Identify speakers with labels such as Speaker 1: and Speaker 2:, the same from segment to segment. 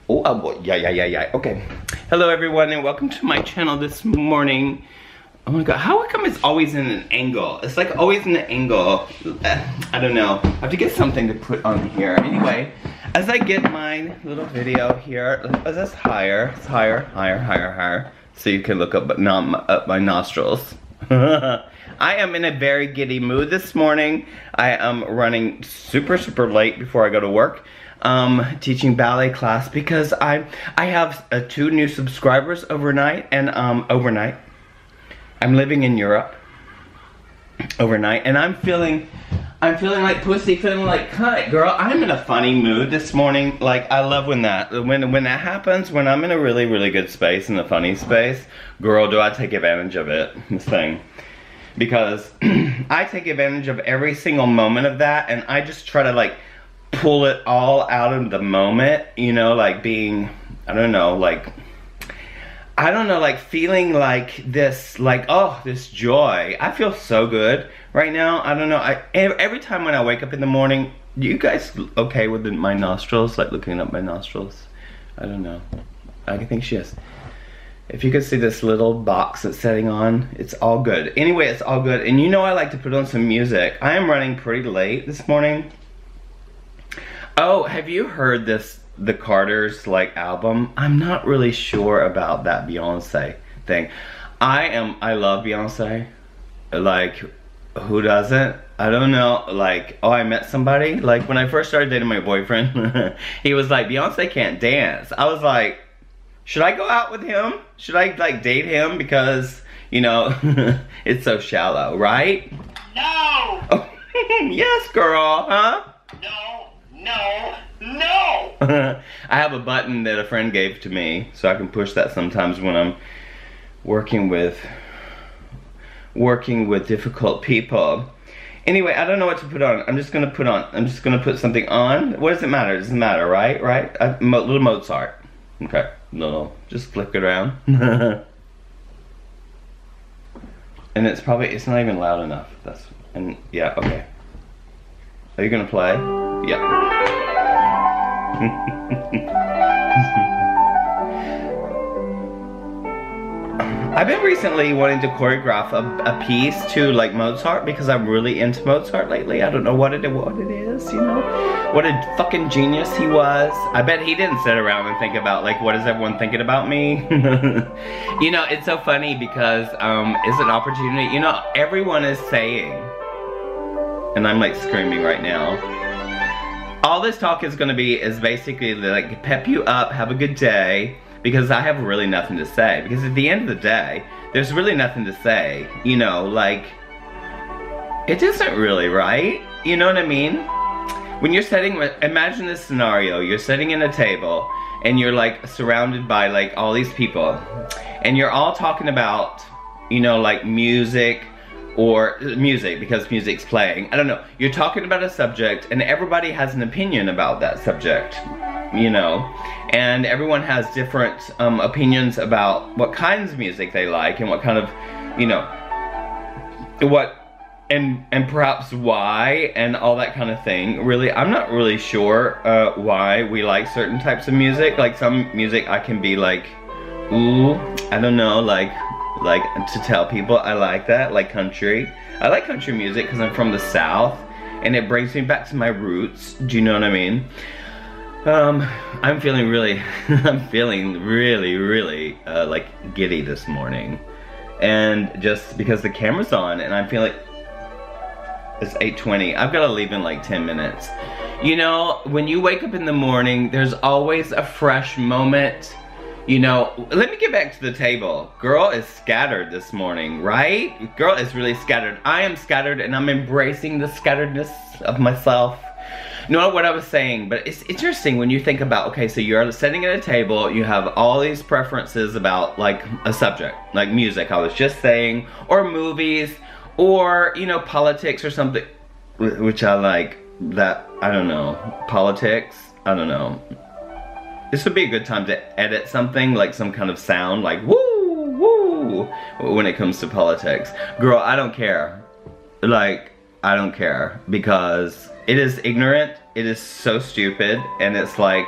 Speaker 1: Oh boy, yeah. Okay. Hello everyone and welcome to my channel this morning. Oh my god, how come it's always in an angle? It's like always in an angle. I don't know. I have to get something to put on here. Anyway, as I get my little video here, that's higher. It's higher. So you can look up, my nostrils. I am in a very giddy mood this morning. I am running super late before I go to work. Teaching ballet class because I have 2 new subscribers overnight, and I'm living in Europe overnight, and I'm feeling like pussy, feeling like cunt, girl. I'm in a funny mood this morning. Like, I love when that happens, when I'm in a really good space, in a funny space. Girl, do I take advantage of it, this thing. Because I take advantage of every single moment of that, and I just try to like pull it all out of the moment, you know, like being, I don't know, like feeling like this, like, oh, this joy. I feel so good right now. I don't know, every time when I wake up in the morning, you guys okay with my nostrils, like looking up my nostrils? I don't know, I think she is. If you could see this little box that's setting on, it's all good. Anyway, it's all good. And you know I like to put on some music. I am running pretty late this morning. Oh, have you heard the Carters like album? I'm not really sure about that Beyonce thing. I love Beyonce. Like, who doesn't? I don't know, like, oh, I met somebody. Like, when I first started dating my boyfriend, he was like, Beyonce can't dance. I was like, should I go out with him? Should I like date him? Because, you know, it's so shallow, right?
Speaker 2: No!
Speaker 1: Oh, yes, girl, huh?
Speaker 2: No!
Speaker 1: I have a button that a friend gave to me, so I can push that sometimes when I'm working with difficult people. Anyway, I don't know what to put on. I'm just gonna put something on. What does it matter? It doesn't matter, right? Little Mozart. Okay, no, just flick it around. And it's not even loud enough. Yeah, okay. Are you gonna play? Yeah. I've been recently wanting to choreograph a piece to like Mozart because I'm really into Mozart lately. I don't know what it is, you know? What a fucking genius he was. I bet he didn't sit around and think about like, what is everyone thinking about me? You know, it's so funny because it's an opportunity. You know, everyone is saying, and I'm like screaming right now, all this talk is basically like pep you up, have a good day, because I have really nothing to say. Because at the end of the day, there's really nothing to say. You know, like, it isn't really, right? You know what I mean? When you're imagine this scenario, you're sitting in a table, and you're like surrounded by like all these people, and you're all talking about, you know, like music, because music's playing. I don't know. You're talking about a subject, and everybody has an opinion about that subject, you know? And everyone has different opinions about what kinds of music they like, and what kind of, you know, and perhaps why, and all that kind of thing. Really, I'm not really sure why we like certain types of music. Like, some music I can be like, ooh, I don't know, like to tell people I like that, like country. I like country music because I'm from the South, and it brings me back to my roots. Do you know what I mean? I'm feeling really like giddy this morning, and just because the camera's on, and I feel like it's 8:20. I've got to leave in like 10 minutes. You know, when you wake up in the morning, there's always a fresh moment. You know, let me get back to the table. Girl is scattered this morning, right? Girl is really scattered. I am scattered, and I'm embracing the scatteredness of myself. You know what I was saying, but it's interesting when you think about, okay, so you're sitting at a table, you have all these preferences about like a subject, like music, I was just saying, or movies, or, you know, politics or something, which I like, that, I don't know, politics, I don't know. This would be a good time to edit something, like some kind of sound, like woo, woo, when it comes to politics. Girl, I don't care. Like, I don't care, because it is ignorant, it is so stupid, and it's like,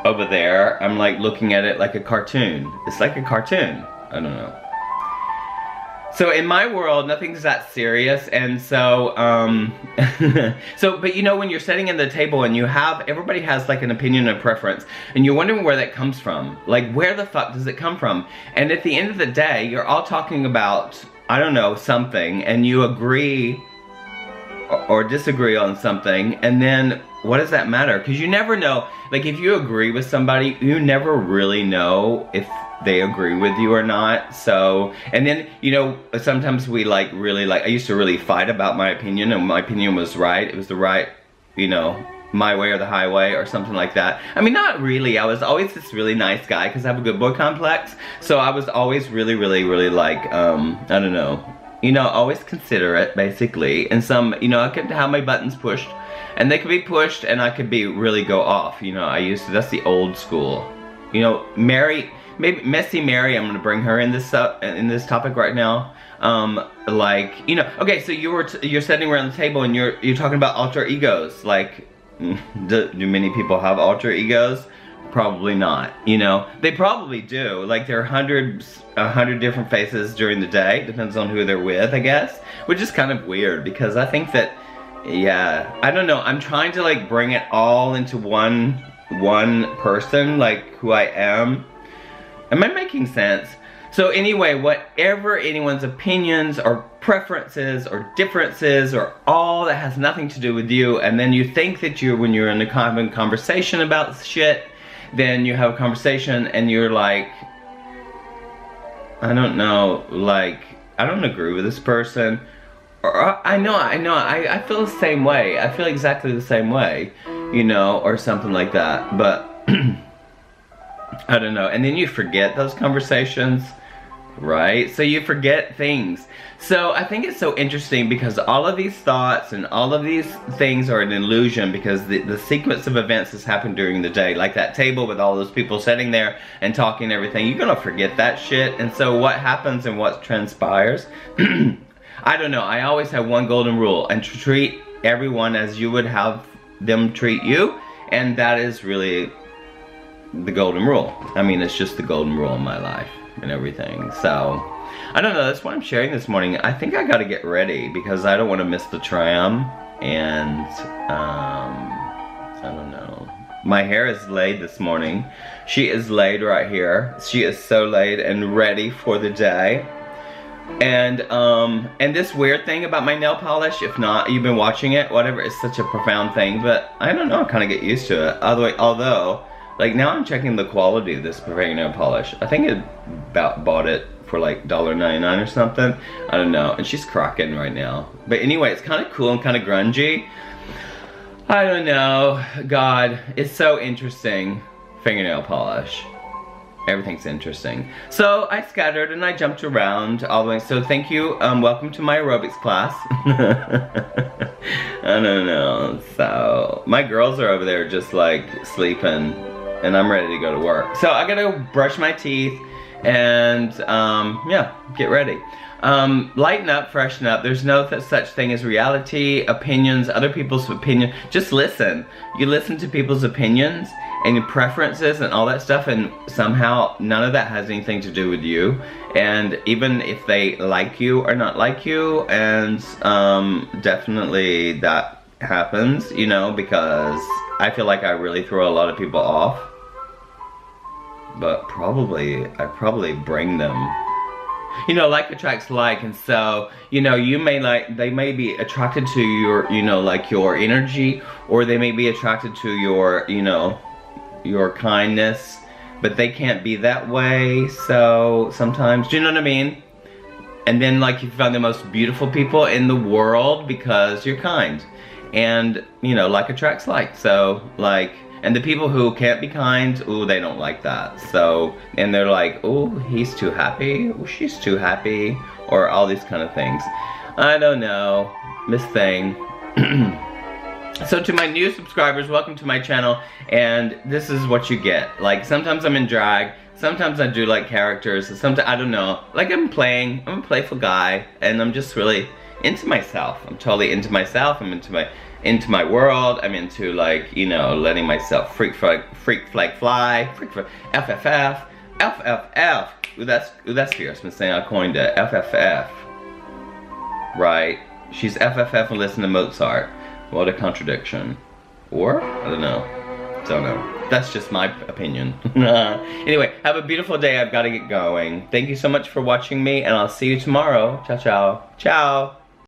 Speaker 1: over there, I'm like looking at it like a cartoon. It's like a cartoon. I don't know. So in my world, nothing's that serious, and so, but you know, when you're sitting at the table and everybody has like an opinion and preference, and you're wondering where that comes from. Like, where the fuck does it come from? And at the end of the day, you're all talking about, I don't know, something, and you agree or disagree on something, and then what does that matter? Because you never know, like if you agree with somebody, you never really know if they agree with you or not. So, and then, you know, sometimes we like really like, I used to really fight about my opinion, and my opinion was right. It was the right, you know, my way or the highway or something like that. I mean, not really. I was always this really nice guy because I have a good boy complex. So I was always really, really, really like, I don't know, you know, always considerate basically. And some, you know, I could have my buttons pushed, and they could be pushed, and I could be really go off. You know, I used to, that's the old school. You know, maybe Messy Mary, I'm gonna bring her in this topic right now. Like, you know, okay, so you're sitting around the table and you're talking about alter egos. Like, do many people have alter egos? Probably not. You know, they probably do. Like, there are 100 different faces during the day. Depends on who they're with, I guess. Which is kind of weird because I think that, yeah, I don't know. I'm trying to like bring it all into one person, like who I am. Am I making sense? So anyway, whatever anyone's opinions or preferences or differences or all that has nothing to do with you, and then you think that when you're in a conversation about shit, then you have a conversation and you're like, I don't know, like, I don't agree with this person. Or I feel the same way. I feel exactly the same way, you know, or something like that. But I don't know. And then you forget those conversations, right? So you forget things. So I think it's so interesting because all of these thoughts and all of these things are an illusion because the sequence of events has happened during the day. Like that table with all those people sitting there and talking and everything. You're gonna forget that shit. And so what happens and what transpires, I don't know. I always have one golden rule, and to treat everyone as you would have them treat you. And that is really the golden rule. I mean, it's just the golden rule in my life and everything. So, I don't know, that's what I'm sharing this morning. I think I gotta get ready because I don't want to miss the tram. And, I don't know. My hair is laid this morning. She is laid right here. She is so laid and ready for the day. And this weird thing about my nail polish, if not, you've been watching it, whatever, it's such a profound thing, but I don't know, I kind of get used to it. Although, like now I'm checking the quality of this nail polish. I think I bought it for like $1.99 or something. I don't know, and she's cracking right now. But anyway, it's kind of cool and kind of grungy. I don't know, God, it's so interesting, fingernail polish. Everything's interesting. So I scattered and I jumped around all the way. So thank you. Welcome to my aerobics class. I don't know. So my girls are over there just like sleeping, and I'm ready to go to work. So I gotta go brush my teeth and yeah, get ready. Lighten up, freshen up. There's no such thing as reality, opinions, other people's opinion. Just listen. You listen to people's opinions and your preferences and all that stuff, and somehow none of that has anything to do with you. And even if they like you or not like you, and definitely that happens, you know, because I feel like I really throw a lot of people off. But I probably bring them. You know, like attracts like, and so, you know, they may be attracted to your, you know, like your energy, or they may be attracted to your, you know, your kindness, but they can't be that way, so sometimes, do you know what I mean? And then like you find the most beautiful people in the world because you're kind, and you know, like attracts like, so like, and the people who can't be kind, ooh, they don't like that, so, and they're like, ooh, he's too happy, ooh, she's too happy, or all these kind of things. I don't know, Miss Thing. So to my new subscribers, welcome to my channel, and this is what you get. Like, sometimes I'm in drag, sometimes I do like characters, sometimes, I don't know, like I'm a playful guy, and I'm just really into myself. I'm totally into myself. I'm into my world. I'm into, like, you know, letting myself freak flag fly, FFF, FFF. Ooh, that's fierce. Miss saying I coined it. FFF. Right? She's FFF and listen to Mozart. What a contradiction. Or? I don't know. Don't know. That's just my opinion. Anyway, have a beautiful day. I've got to get going. Thank you so much for watching me, and I'll see you tomorrow. Ciao, ciao. Ciao.